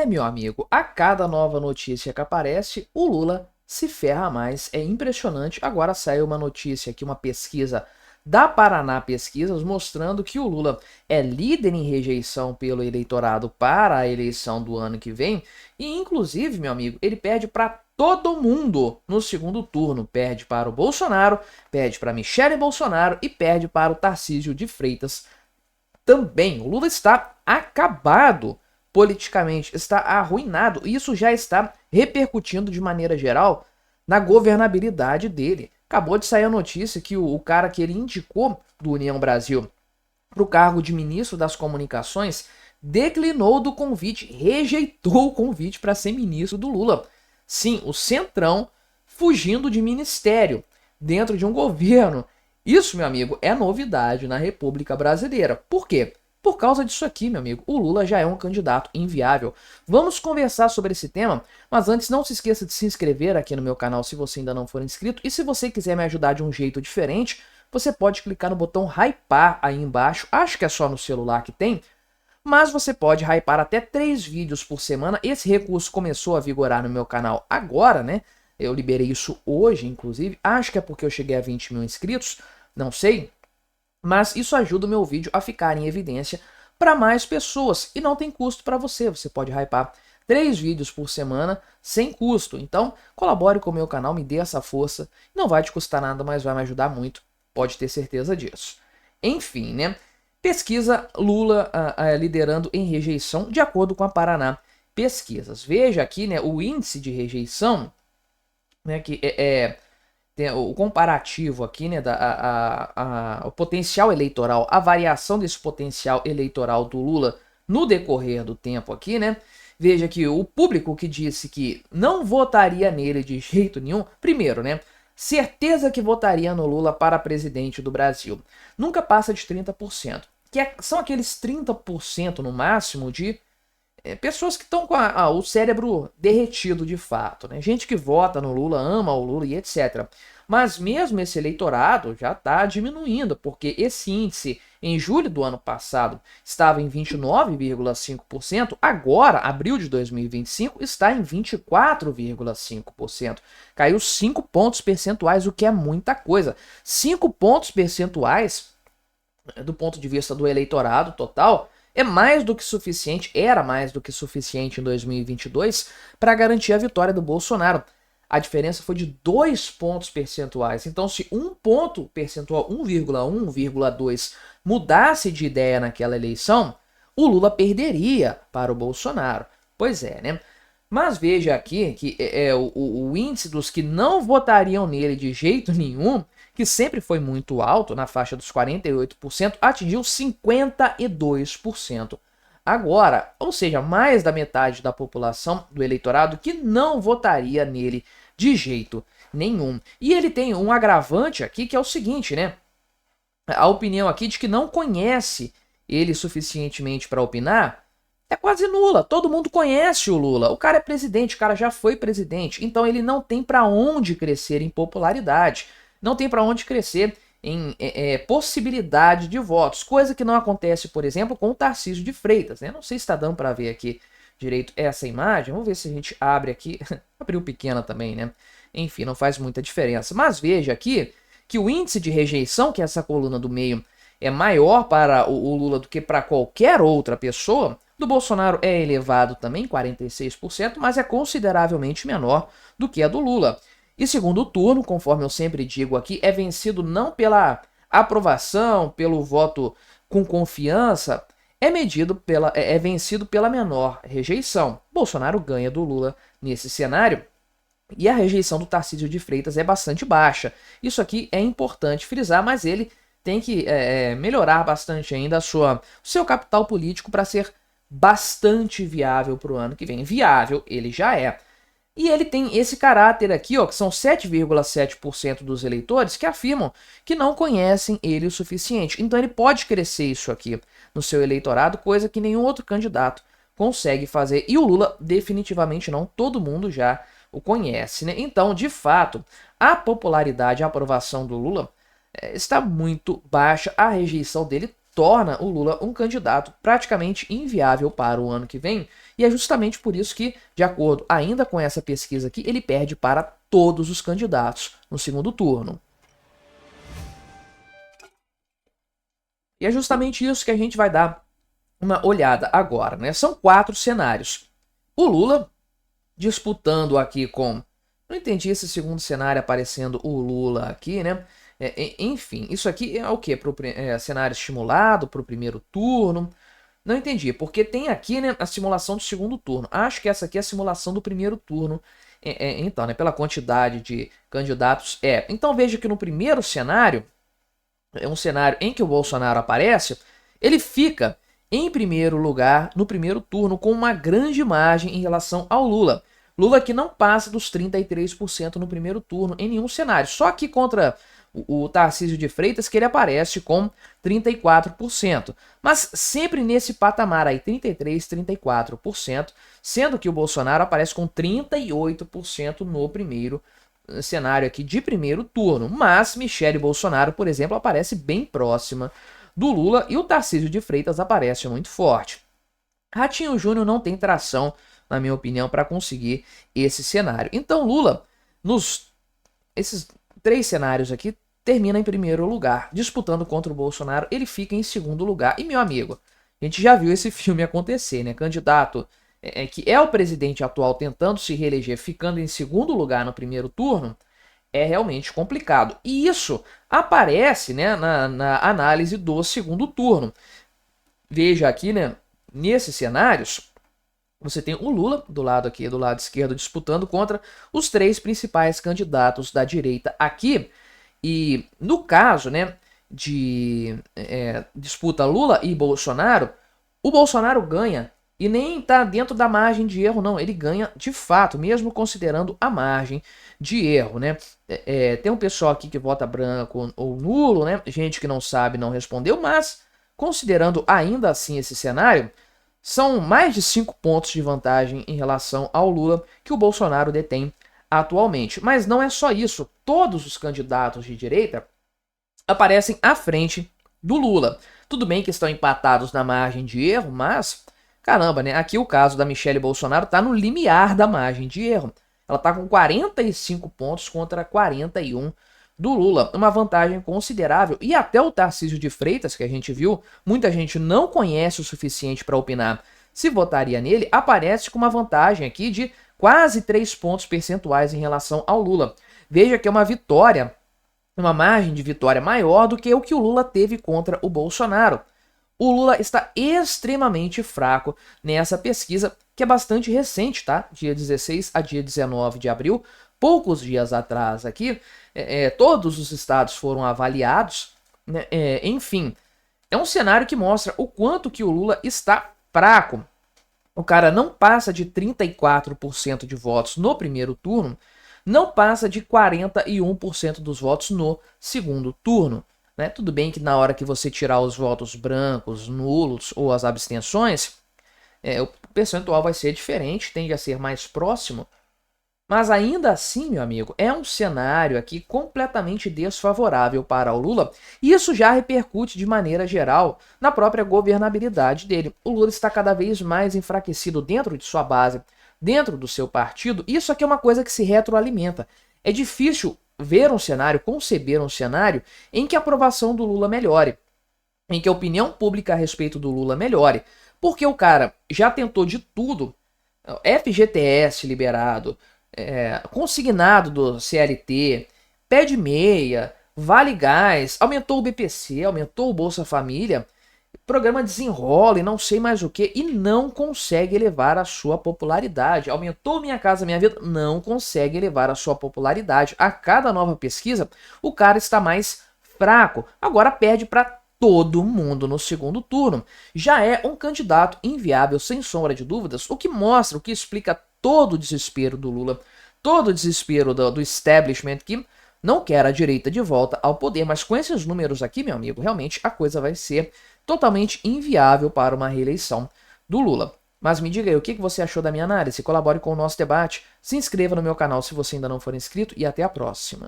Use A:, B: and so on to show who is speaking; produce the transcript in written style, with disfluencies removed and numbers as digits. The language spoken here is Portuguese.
A: Meu amigo, a cada nova notícia que aparece, o Lula se ferra mais. É impressionante. Agora saiu uma notícia aqui, uma pesquisa da Paraná Pesquisas, mostrando que o Lula é líder em rejeição pelo eleitorado para a eleição do ano que vem. E, inclusive, meu amigo, ele perde para todo mundo no segundo turno. Perde para o Bolsonaro, perde para Michele Bolsonaro e perde para o Tarcísio de Freitas também. O Lula está acabado politicamente, está arruinado. E isso já está repercutindo de maneira geral na governabilidade dele. Acabou de sair a notícia que o cara que ele indicou do União Brasil para o cargo de ministro das Comunicações declinou do convite, rejeitou o convite para ser ministro do Lula. Sim, o Centrão fugindo de ministério dentro de um governo. Isso, meu amigo, é novidade na República Brasileira. Por quê? Por causa disso aqui, meu amigo, o Lula já é um candidato inviável. Vamos conversar sobre esse tema, mas antes não se esqueça de se inscrever aqui no meu canal se você ainda não for inscrito. E se você quiser me ajudar de um jeito diferente, você pode clicar no botão hypar aí embaixo. Acho que é só no celular que tem, mas você pode hypar até 3 vídeos por semana. Esse recurso começou a vigorar no meu canal agora, né? Eu liberei isso hoje, inclusive. Acho que é porque eu cheguei a 20 mil inscritos, não sei. Mas isso ajuda o meu vídeo a ficar em evidência para mais pessoas. E não tem custo para você. Você pode hypar 3 vídeos por semana sem custo. Então, colabore com o meu canal, me dê essa força. Não vai te custar nada, mas vai me ajudar muito. Pode ter certeza disso. Enfim, né? Pesquisa Lula liderando em rejeição, de acordo com a Paraná Pesquisas. Veja aqui, né, o índice de rejeição, né, que tem o comparativo aqui, né, o potencial eleitoral, a variação desse potencial eleitoral do Lula no decorrer do tempo aqui, né? Veja que o público que disse que não votaria nele de jeito nenhum, primeiro, né? Certeza que votaria no Lula para presidente do Brasil. Nunca passa de 30%. São aqueles 30% no máximo de pessoas que estão com o cérebro derretido de fato, né? Gente que vota no Lula, ama o Lula e etc. Mas mesmo esse eleitorado já está diminuindo, porque esse índice em julho do ano passado estava em 29,5%, agora, abril de 2025, está em 24,5%. Caiu 5 pontos percentuais, o que é muita coisa. 5 pontos percentuais, do ponto de vista do eleitorado total, é mais do que suficiente, era mais do que suficiente em 2022 para garantir a vitória do Bolsonaro. A diferença foi de 2 pontos percentuais. Então, se um ponto percentual, 1,1, 1,2, mudasse de ideia naquela eleição, o Lula perderia para o Bolsonaro. Pois é, né? Mas veja aqui que o índice dos que não votariam nele de jeito nenhum, que sempre foi muito alto, na faixa dos 48%, atingiu 52%. Agora, ou seja, mais da metade da população do eleitorado que não votaria nele de jeito nenhum. E ele tem um agravante aqui que é o seguinte, né? A opinião aqui de que não conhece ele suficientemente para opinar é quase nula. Todo mundo conhece o Lula. O cara é presidente, o cara já foi presidente. Então ele não tem para onde crescer em popularidade. Não tem para onde crescer em possibilidade de votos. Coisa que não acontece, por exemplo, com o Tarcísio de Freitas, né? Não sei se está dando para ver aqui direito essa imagem. Vamos ver se a gente abre aqui. Abriu pequena também, né? Enfim, não faz muita diferença. Mas veja aqui que o índice de rejeição, que é essa coluna do meio, é maior para o Lula do que para qualquer outra pessoa. Do Bolsonaro é elevado também, 46%, mas é consideravelmente menor do que a do Lula. E segundo turno, conforme eu sempre digo aqui, é vencido não pela aprovação, pelo voto com confiança, é vencido pela menor rejeição. Bolsonaro ganha do Lula nesse cenário. E a rejeição do Tarcísio de Freitas é bastante baixa. Isso aqui é importante frisar, mas ele tem que melhorar bastante ainda o seu capital político para ser bastante viável para o ano que vem. Viável ele já é. E ele tem esse caráter aqui, ó, que são 7,7% dos eleitores que afirmam que não conhecem ele o suficiente. Então ele pode crescer isso aqui no seu eleitorado, coisa que nenhum outro candidato consegue fazer. E o Lula definitivamente não, todo mundo já o conhece, né? Então, de fato, a popularidade, a aprovação do Lula está muito baixa, a rejeição dele torna o Lula um candidato praticamente inviável para o ano que vem, e é justamente por isso que, de acordo ainda com essa pesquisa aqui, ele perde para todos os candidatos no segundo turno. E é justamente isso que a gente vai dar uma olhada agora, né? São 4 cenários. O Lula disputando aqui com... Não entendi esse segundo cenário aparecendo o Lula aqui, né? Enfim, isso aqui é o quê? Cenário estimulado para o primeiro turno? Não entendi, porque tem aqui, né, a simulação do segundo turno. Acho que essa aqui é a simulação do primeiro turno. Então, né, pela quantidade de candidatos. Então veja que no primeiro cenário, é um cenário em que o Bolsonaro aparece, ele fica em primeiro lugar no primeiro turno com uma grande margem em relação ao Lula. Lula que não passa dos 33% no primeiro turno em nenhum cenário. Só que contra o Tarcísio de Freitas que ele aparece com 34%. Mas sempre nesse patamar aí, 33%, 34%, sendo que o Bolsonaro aparece com 38% no primeiro cenário aqui de primeiro turno. Mas Michele Bolsonaro, por exemplo, aparece bem próxima do Lula e o Tarcísio de Freitas aparece muito forte. Ratinho Júnior não tem tração, na minha opinião, para conseguir esse cenário. Então Lula, esses 3 cenários aqui, termina em primeiro lugar. Disputando contra o Bolsonaro, ele fica em segundo lugar. E, meu amigo, a gente já viu esse filme acontecer, né? Candidato que é o presidente atual tentando se reeleger, ficando em segundo lugar no primeiro turno, é realmente complicado. E isso aparece, né, na análise do segundo turno. Veja aqui, né, nesses cenários, você tem o Lula do lado aqui, do lado esquerdo, disputando contra os 3 principais candidatos da direita aqui. E no caso, né, de disputa Lula e Bolsonaro, o Bolsonaro ganha. E nem está dentro da margem de erro, não. Ele ganha de fato, mesmo considerando a margem de erro, né? Tem um pessoal aqui que vota branco ou nulo, né? Gente que não sabe, não respondeu, mas considerando ainda assim esse cenário, são mais de 5 pontos de vantagem em relação ao Lula que o Bolsonaro detém atualmente. Mas não é só isso. Todos os candidatos de direita aparecem à frente do Lula. Tudo bem que estão empatados na margem de erro, mas... Caramba, né? Aqui o caso da Michele Bolsonaro tá no limiar da margem de erro. Ela tá com 45 pontos contra 41 do Lula. Uma vantagem considerável. E até o Tarcísio de Freitas, que a gente viu, muita gente não conhece o suficiente para opinar se votaria nele, aparece com uma vantagem aqui de quase 3 pontos percentuais em relação ao Lula. Veja que é uma vitória, uma margem de vitória maior do que o Lula teve contra o Bolsonaro. O Lula está extremamente fraco nessa pesquisa, que é bastante recente, tá? Dia 16 a dia 19 de abril, poucos dias atrás aqui, todos os estados foram avaliados, né? Enfim, é um cenário que mostra o quanto que o Lula está fraco. O cara não passa de 34% de votos no primeiro turno, não passa de 41% dos votos no segundo turno. Né? Tudo bem que na hora que você tirar os votos brancos, nulos ou as abstenções, o percentual vai ser diferente, tende a ser mais próximo. Mas ainda assim, meu amigo, é um cenário aqui completamente desfavorável para o Lula. E isso já repercute de maneira geral na própria governabilidade dele. O Lula está cada vez mais enfraquecido dentro de sua base, dentro do seu partido. E isso aqui é uma coisa que se retroalimenta. É difícil ver um cenário, conceber um cenário em que a aprovação do Lula melhore, em que a opinião pública a respeito do Lula melhore, porque o cara já tentou de tudo, FGTS liberado, consignado do CLT, pé de meia, vale gás, aumentou o BPC, aumentou o Bolsa Família, programa Desenrola e não sei mais o que, e não consegue elevar a sua popularidade. Aumentou Minha Casa Minha Vida, não consegue elevar a sua popularidade. A cada nova pesquisa, o cara está mais fraco. Agora perde para todo mundo no segundo turno. Já é um candidato inviável, sem sombra de dúvidas, o que mostra, o que explica todo o desespero do Lula, todo o desespero do establishment que não quer a direita de volta ao poder. Mas com esses números aqui, meu amigo, realmente a coisa vai ser totalmente inviável para uma reeleição do Lula. Mas me diga aí, o que você achou da minha análise? Colabore com o nosso debate, se inscreva no meu canal se você ainda não for inscrito e até a próxima.